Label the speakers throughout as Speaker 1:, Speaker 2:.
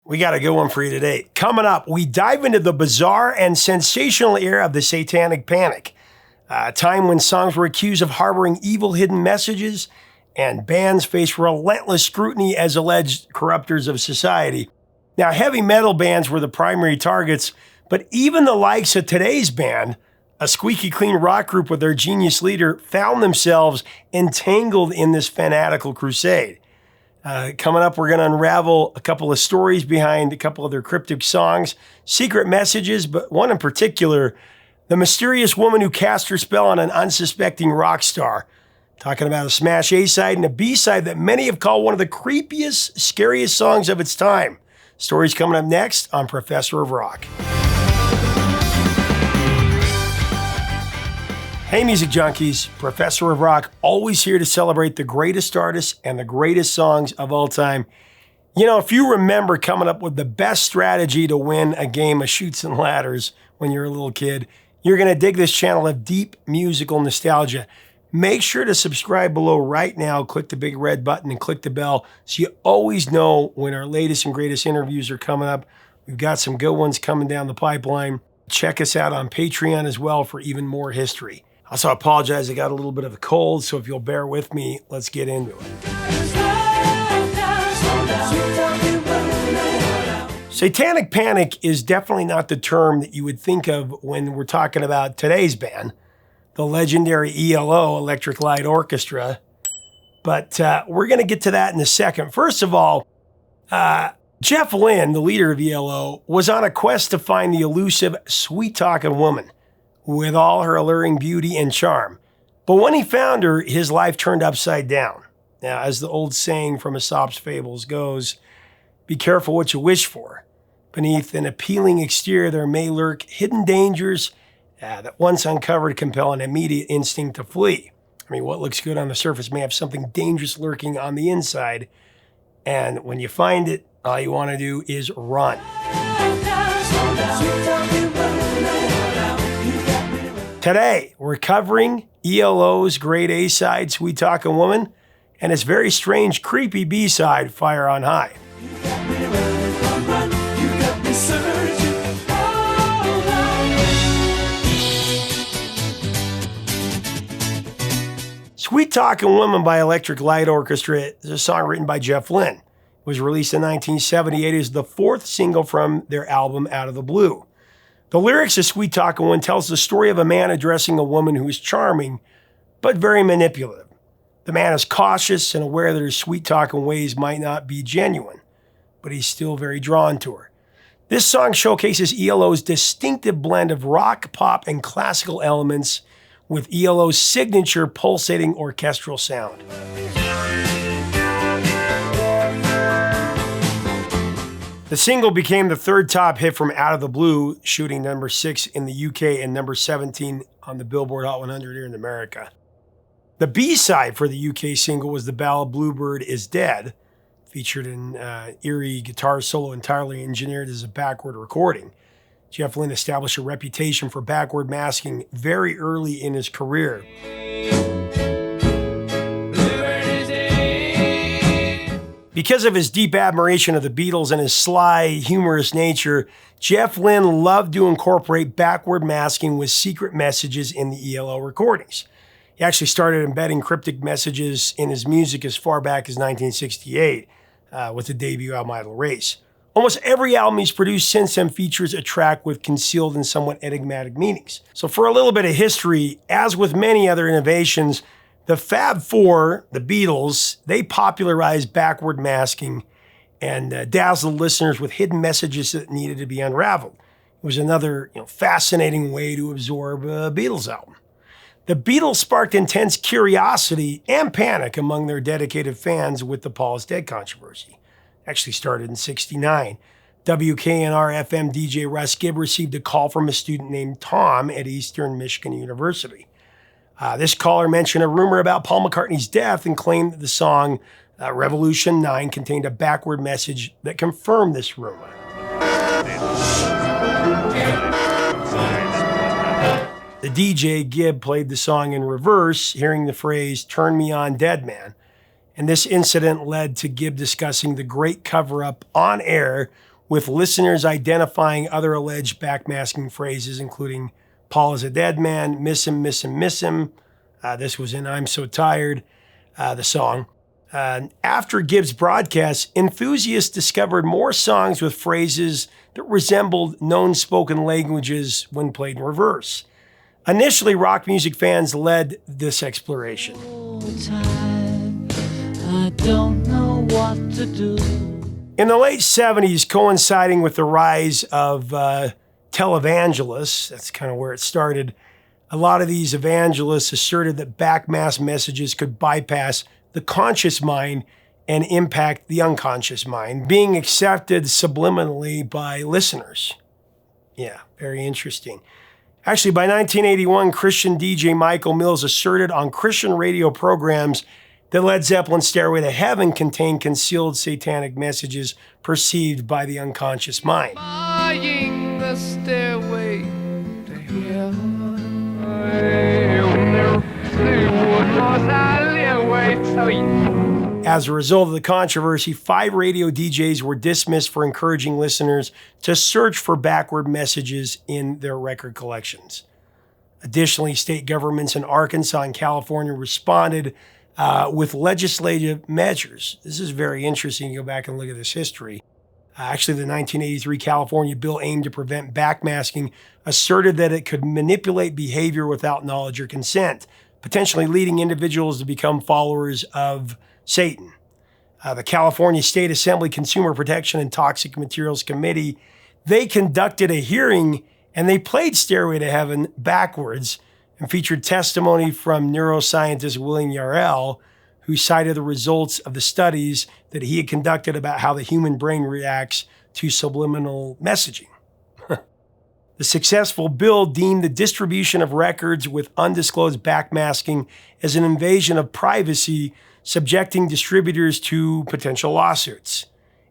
Speaker 1: We got a good one for you today. Coming up, we dive into the bizarre and sensational era of the Satanic Panic, a time when songs were accused of harboring evil hidden messages and bands faced relentless scrutiny as alleged corruptors of society. Now, heavy metal bands were the primary targets, but even the likes of today's band, a squeaky clean rock group with their genius leader, found themselves entangled in this fanatical crusade. Coming up, we're going to unravel a couple of stories behind a couple of their cryptic songs, secret messages, but one in particular, the mysterious woman who cast her spell on an unsuspecting rock star. Talking about a smash A-side and a B-side that many have called one of the creepiest, scariest songs of its time. Stories coming up next on Professor of Rock. Hey, music junkies, Professor of Rock, always here to celebrate the greatest artists and the greatest songs of all time. You know, if you remember coming up with the best strategy to win a game of Chutes and Ladders when you're a little kid, you're going to dig this channel of deep musical nostalgia. Make sure to subscribe below right now, click the big red button and click the bell so you always know when our latest and greatest interviews are coming up. We've got some good ones coming down the pipeline. Check us out on Patreon as well for even more history. Also, I apologize, I got a little bit of a cold, so if you'll bear with me, let's get into it. Satanic Panic is definitely not the term that you would think of when we're talking about today's band, the legendary ELO, Electric Light Orchestra. But we're going to get to that in a second. First of all, Jeff Lynne, the leader of ELO, was on a quest to find the elusive, sweet-talking woman with all her alluring beauty and charm. But when he found her, his life turned upside down. Now, as the old saying from Aesop's Fables goes, be careful what you wish for. Beneath an appealing exterior, there may lurk hidden dangers that once uncovered compel an immediate instinct to flee. I mean, what looks good on the surface may have something dangerous lurking on the inside. And when you find it, all you want to do is run. Today, we're covering ELO's great A-side, Sweet Talkin' Woman, and its very strange, creepy B-side, Fire on High. Sweet Talkin' Woman by Electric Light Orchestra is a song written by Jeff Lynne. It was released in 1978 as the fourth single from their album Out of the Blue. The lyrics of Sweet Talkin' Woman tells the story of a man addressing a woman who is charming, but very manipulative. The man is cautious and aware that her sweet-talking ways might not be genuine, but he's still very drawn to her. This song showcases ELO's distinctive blend of rock, pop, and classical elements with ELO's signature pulsating orchestral sound. The single became the third top hit from Out of the Blue, shooting number 6 in the UK and number 17 on the Billboard Hot 100 here in America. The B-side for the UK single was the ballad Bluebird is Dead, featured an eerie guitar solo entirely engineered as a backward recording. Jeff Lynne established a reputation for backward masking very early in his career. Because of his deep admiration of the Beatles and his sly, humorous nature, Jeff Lynne loved to incorporate backward masking with secret messages in the ELO recordings. He actually started embedding cryptic messages in his music as far back as 1968 with the debut album Idle Race. Almost every album he's produced since then features a track with concealed and somewhat enigmatic meanings. So for a little bit of history, as with many other innovations, the Fab Four, the Beatles, they popularized backward masking and dazzled listeners with hidden messages that needed to be unraveled. It was another fascinating way to absorb a Beatles album. The Beatles sparked intense curiosity and panic among their dedicated fans with the Paul is Dead controversy. It actually started in '69. WKNR-FM DJ Russ Gibb received a call from a student named Tom at Eastern Michigan University. This caller mentioned a rumor about Paul McCartney's death and claimed that the song Revolution 9 contained a backward message that confirmed this rumor. The DJ, Gibb, played the song in reverse, hearing the phrase, "Turn me on, dead man." And this incident led to Gibb discussing the great cover-up on air with listeners identifying other alleged backmasking phrases, including "Paul is a dead man," "Miss him, miss him, miss him." This was in "I'm So Tired," the song. After Gibbs' broadcast, enthusiasts discovered more songs with phrases that resembled known spoken languages when played in reverse. Initially, rock music fans led this exploration. I don't know what to do. In the late 70s, coinciding with the rise of televangelists, that's kind of where it started, a lot of these evangelists asserted that backmask messages could bypass the conscious mind and impact the unconscious mind, being accepted subliminally by listeners. Yeah, very interesting. Actually, by 1981, Christian DJ Michael Mills asserted on Christian radio programs that Led Zeppelin's Stairway to Heaven contained concealed satanic messages perceived by the unconscious mind. Buying the stairway to heaven. As a result of the controversy, 5 radio DJs were dismissed for encouraging listeners to search for backward messages in their record collections. Additionally, state governments in Arkansas and California responded with legislative measures. This is very interesting. You go back and look at this history. Actually, the 1983 California bill aimed to prevent backmasking asserted that it could manipulate behavior without knowledge or consent, potentially leading individuals to become followers of Satan. The California State Assembly Consumer Protection and Toxic Materials Committee, they conducted a hearing and they played Stairway to Heaven backwards and featured testimony from neuroscientist William Yarrell, who cited the results of the studies that he had conducted about how the human brain reacts to subliminal messaging. The successful bill deemed the distribution of records with undisclosed backmasking as an invasion of privacy, subjecting distributors to potential lawsuits.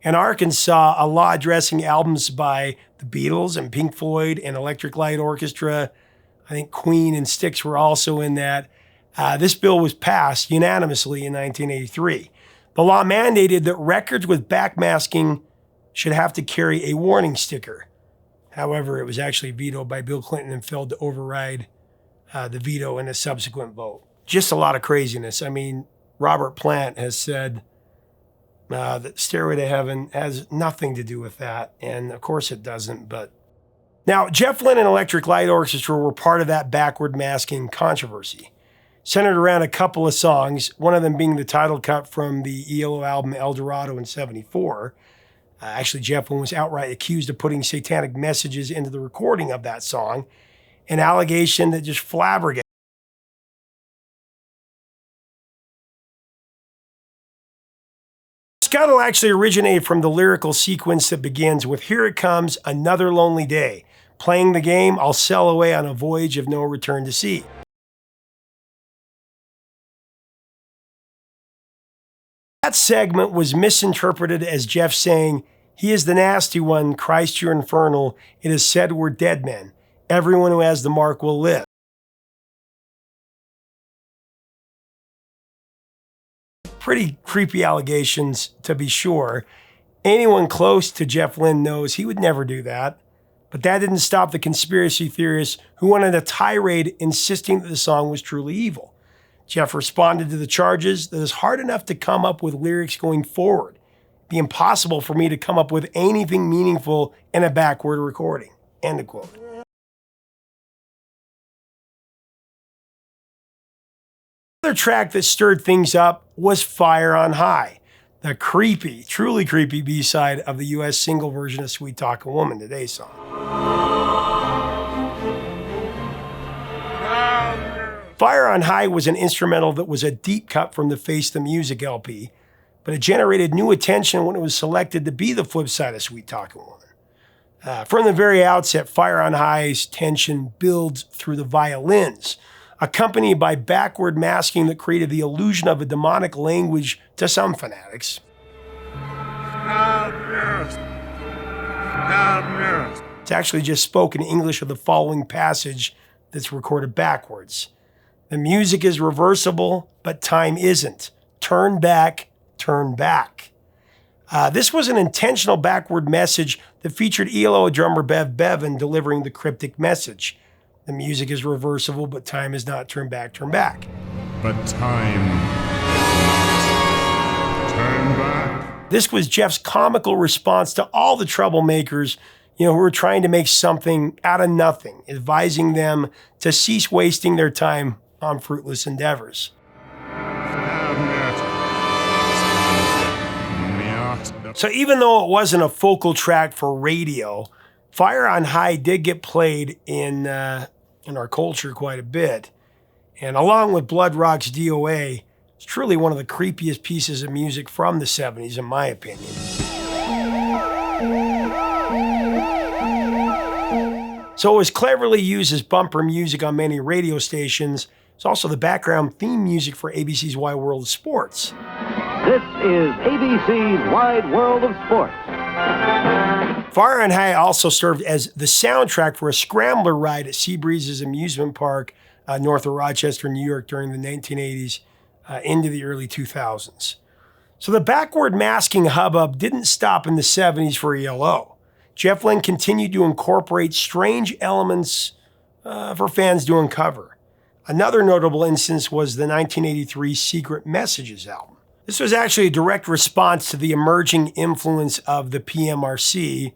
Speaker 1: In Arkansas, a law addressing albums by the Beatles and Pink Floyd and Electric Light Orchestra, I think Queen and Styx were also in that. This bill was passed unanimously in 1983. The law mandated that records with backmasking should have to carry a warning sticker. However, it was actually vetoed by Bill Clinton and failed to override the veto in a subsequent vote. Just a lot of craziness. I mean, Robert Plant has said that Stairway to Heaven has nothing to do with that. And of course it doesn't, but now, Jeff Lynne and Electric Light Orchestra were part of that backward masking controversy, centered around a couple of songs, one of them being the title cut from the ELO album El Dorado in '74. Actually, Jeff Lynne was outright accused of putting satanic messages into the recording of that song, an allegation that just flabbergasted. Scuttle actually originated from the lyrical sequence that begins with "Here it comes, another lonely day. Playing the game, I'll sail away on a voyage of no return to sea." That segment was misinterpreted as Jeff saying, "He is the nasty one, Christ you're infernal. It is said we're dead men. Everyone who has the mark will live." Pretty creepy allegations, to be sure. Anyone close to Jeff Lynne knows he would never do that. But that didn't stop the conspiracy theorists who wanted a tirade insisting that the song was truly evil. Jeff responded to the charges that it's hard enough to come up with lyrics going forward. It'd be impossible for me to come up with anything meaningful in a backward recording. End of quote. Another track that stirred things up was Fire on High, the creepy, truly creepy B-side of the US single version of Sweet Talkin' Woman, today's song. Fire on High was an instrumental that was a deep cut from the Face the Music LP, but it generated new attention when it was selected to be the flip side of Sweet Talkin' Woman. From the very outset, Fire on High's tension builds through the violins, accompanied by backward masking that created the illusion of a demonic language to some fanatics. It's actually just spoken English of the following passage that's recorded backwards. The music is reversible, but time isn't. Turn back, turn back. This was an intentional backward message that featured ELO drummer Bev Bevan delivering the cryptic message. The music is reversible, but time is not turn back, turn back.
Speaker 2: But time turn back.
Speaker 1: This was Jeff's comical response to all the troublemakers, who were trying to make something out of nothing, advising them to cease wasting their time on fruitless endeavors. So even though it wasn't a focal track for radio, Fire on High did get played in our culture quite a bit. And along with Blood Rock's DOA, it's truly one of the creepiest pieces of music from the 70s, in my opinion. So it was cleverly used as bumper music on many radio stations. It's also the background theme music for ABC's Wide World of Sports.
Speaker 3: This is ABC's Wide World of Sports.
Speaker 1: Fire on High also served as the soundtrack for a scrambler ride at Seabreeze's amusement park north of Rochester, New York during the 1980s into the early 2000s. So the backward masking hubbub didn't stop in the 70s for ELO. Jeff Lynne continued to incorporate strange elements for fans to uncover. Another notable instance was the 1983 Secret Messages album. This was actually a direct response to the emerging influence of the PMRC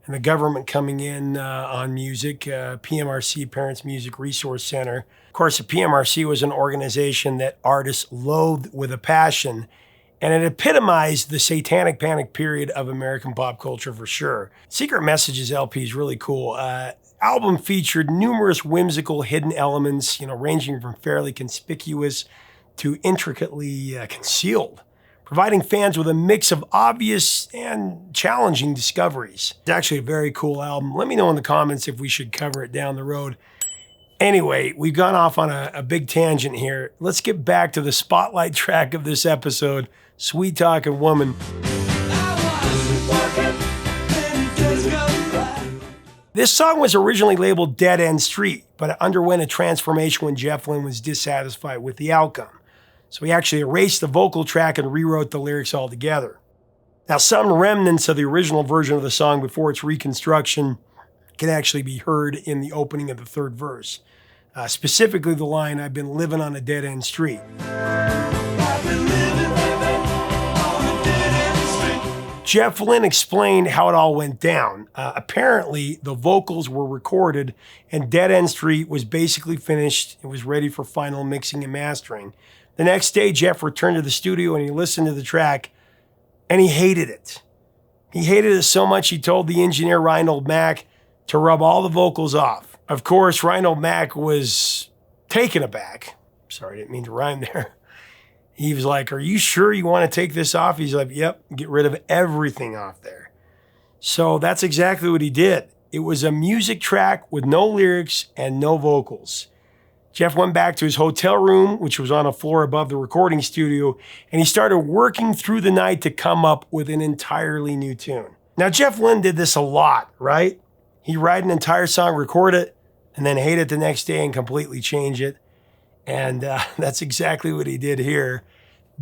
Speaker 1: and the government coming in on music, PMRC, Parents Music Resource Center. Of course, the PMRC was an organization that artists loathed with a passion, and it epitomized the Satanic Panic period of American pop culture for sure. Secret Messages LP is really cool. Album featured numerous whimsical hidden elements, ranging from fairly conspicuous to intricately concealed, providing fans with a mix of obvious and challenging discoveries. It's actually a very cool album. Let me know in the comments if we should cover it down the road. Anyway, we've gone off on a big tangent here. Let's get back to the spotlight track of this episode, Sweet Talkin' Woman. This song was originally labeled Dead End Street, but it underwent a transformation when Jeff Lynne was dissatisfied with the outcome. So he actually erased the vocal track and rewrote the lyrics altogether. Now, some remnants of the original version of the song before its reconstruction can actually be heard in the opening of the third verse. Specifically the line, "I've been living on a dead end street." Jeff Lynne explained how it all went down. Apparently, the vocals were recorded and Dead End Street was basically finished. It was ready for final mixing and mastering. The next day, Jeff returned to the studio and he listened to the track and he hated it. He hated it so much he told the engineer Reinhold Mack to rub all the vocals off. Of course, Reinhold Mack was taken aback. Sorry, I didn't mean to rhyme there. He was like, "Are you sure you want to take this off?" He's like, "Yep, get rid of everything off there." So that's exactly what he did. It was a music track with no lyrics and no vocals. Jeff went back to his hotel room, which was on a floor above the recording studio, and he started working through the night to come up with an entirely new tune. Now, Jeff Lynne did this a lot, right? He'd write an entire song, record it, and then hate it the next day and completely change it. And that's exactly what he did here.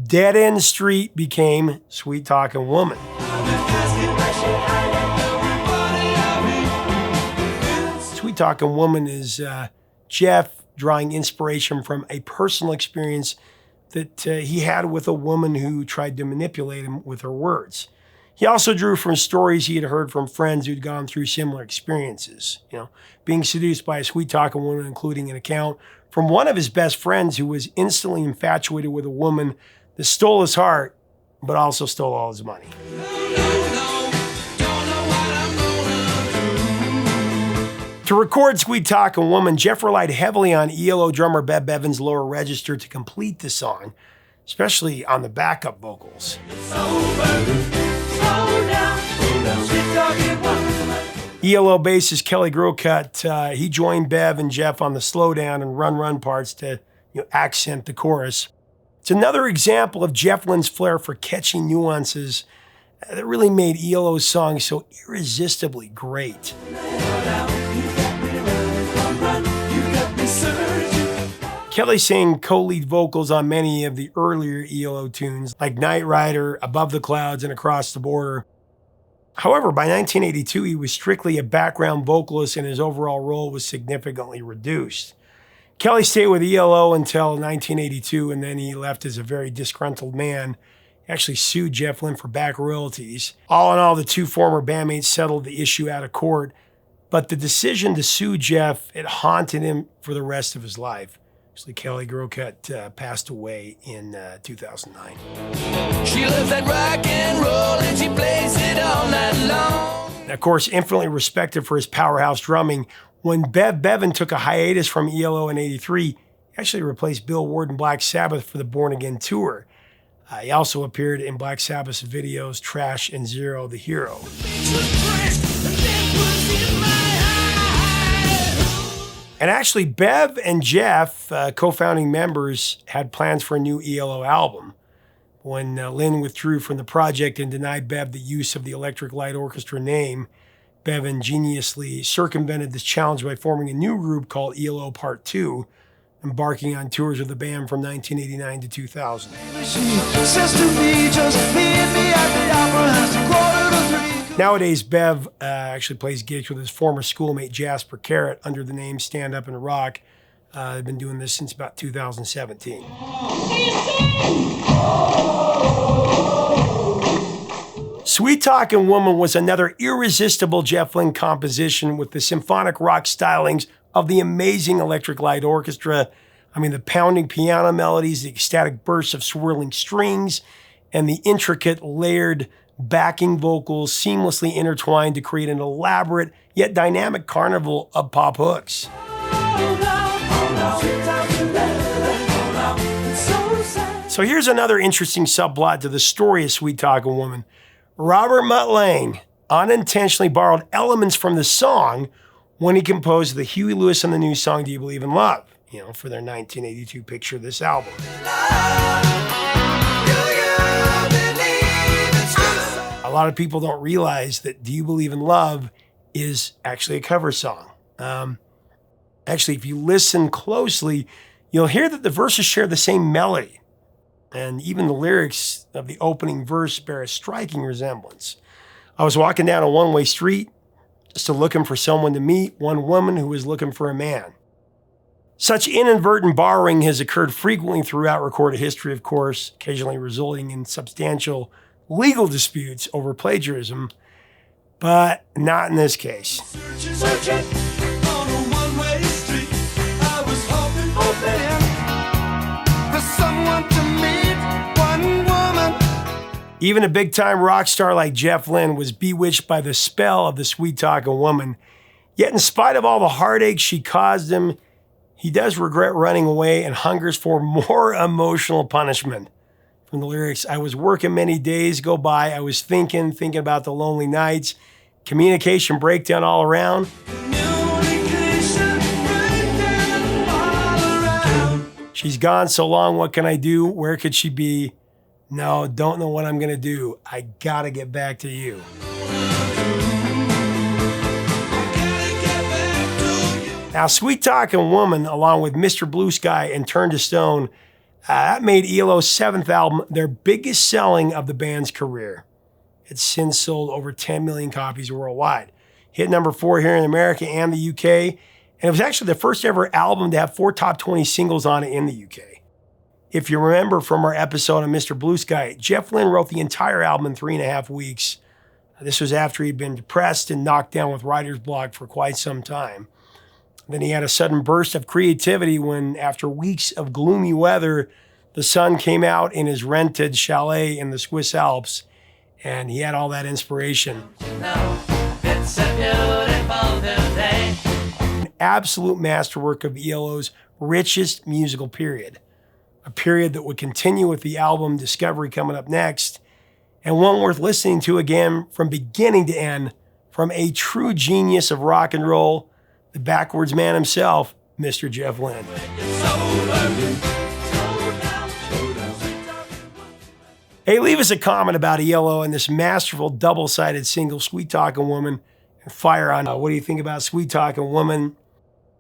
Speaker 1: Dead End Street became Sweet Talkin' Woman. Sweet Talkin' Woman is Jeff drawing inspiration from a personal experience that he had with a woman who tried to manipulate him with her words. He also drew from stories he had heard from friends who'd gone through similar experiences. Being seduced by a sweet talking woman, including an account from one of his best friends who was instantly infatuated with a woman that stole his heart, but also stole all his money. To record Sweet Talkin' Woman, Jeff relied heavily on ELO drummer Bev Bevan's lower register to complete the song, especially on the backup vocals. ELO bassist Kelly Grocott, he joined Bev and Jeff on the slowdown and run parts to accent the chorus. It's another example of Jeff Lynne's flair for catchy nuances that really made ELO's songs so irresistibly great. Kelly sang co-lead vocals on many of the earlier ELO tunes, like Knight Rider, Above the Clouds, and Across the Border. However, by 1982, he was strictly a background vocalist and his overall role was significantly reduced. Kelly stayed with ELO until 1982, and then he left as a very disgruntled man. He actually sued Jeff Lynne for back royalties. All in all, the two former bandmates settled the issue out of court, but the decision to sue Jeff, it haunted him for the rest of his life. Actually, Kelly Gurkut passed away in 2009.
Speaker 4: She loves that rock and roll and she plays it all night long.
Speaker 1: Of course, infinitely respected for his powerhouse drumming, when Bev Bevan took a hiatus from ELO in '83, he actually replaced Bill Ward in Black Sabbath for the Born Again tour. He also appeared in Black Sabbath's videos Trash and Zero the Hero. And actually, Bev and Jeff, co-founding members, had plans for a new ELO album. When Lynne withdrew from the project and denied Bev the use of the Electric Light Orchestra name, Bev ingeniously circumvented this challenge by forming a new group called ELO Part 2, embarking on tours with the band from 1989 to 2000. Nowadays, Bev actually plays gigs with his former schoolmate Jasper Carrott under the name Stand Up and Rock. They've been doing this since about 2017. Sweet Talkin' Woman was another irresistible Jeff Lynne composition with the symphonic rock stylings of the amazing Electric Light Orchestra. I mean, the pounding piano melodies, the ecstatic bursts of swirling strings, and the intricate layered backing vocals seamlessly intertwined to create an elaborate yet dynamic carnival of pop hooks. So here's another interesting subplot to the story of Sweet Talkin' Woman. Robert Mutt Lange unintentionally borrowed elements from the song when he composed the Huey Lewis and the News song, Do You Believe in Love? For their 1982 picture of this album. A lot of people don't realize that Do You Believe in Love is actually a cover song. Actually, if you listen closely, you'll hear that the verses share the same melody. And even the lyrics of the opening verse bear a striking resemblance. I was walking down a one-way street just looking for someone to meet, one woman who was looking for a man. Such inadvertent borrowing has occurred frequently throughout recorded history, of course, occasionally resulting in substantial legal disputes over plagiarism, but not in this case.
Speaker 4: Searching on a one-way street, I was hoping for someone to meet, one woman.
Speaker 1: Even a big-time rock star like Jeff Lynne was bewitched by the spell of the Sweet Talkin' Woman. Yet in spite of all the heartache she caused him, he does regret running away and hungers for more emotional punishment. From the lyrics, I was working many days go by. I was thinking about the lonely nights. Communication breakdown all around. She's gone so long, what can I do? Where could she be? No, don't know what I'm gonna do. I gotta get back to you. Now, Sweet Talkin' Woman, along with Mr. Blue Sky and Turn to Stone, that made ELO's seventh album their biggest selling of the band's career. It's since sold over 10 million copies worldwide. Hit number 4 here in America and the UK, and it was actually the first ever album to have 4 top 20 singles on it in the UK. If you remember from our episode on Mr. Blue Sky, Jeff Lynne wrote the entire album in 3.5 weeks. This was after he'd been depressed and knocked down with writer's block for quite some time. Then he had a sudden burst of creativity when, after weeks of gloomy weather, the sun came out in his rented chalet in the Swiss Alps, and he had all that inspiration.
Speaker 4: It's a beautiful day.
Speaker 1: An absolute masterwork of ELO's richest musical period. A period that would continue with the album Discovery coming up next, and one worth listening to again from beginning to end, from a true genius of rock and roll, the backwards man himself, Mr. Jeff Lynne. Hey, leave us a comment about ELO and this masterful double-sided single, Sweet Talkin' Woman, and fire on what do you think about Sweet Talkin' Woman.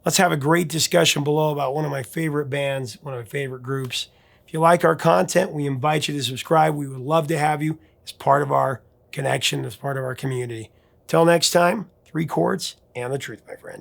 Speaker 1: Let's have a great discussion below about one of my favorite bands, one of my favorite groups. If you like our content, we invite you to subscribe. We would love to have you as part of our connection, as part of our community. Till next time, 3 chords and the truth, my friends.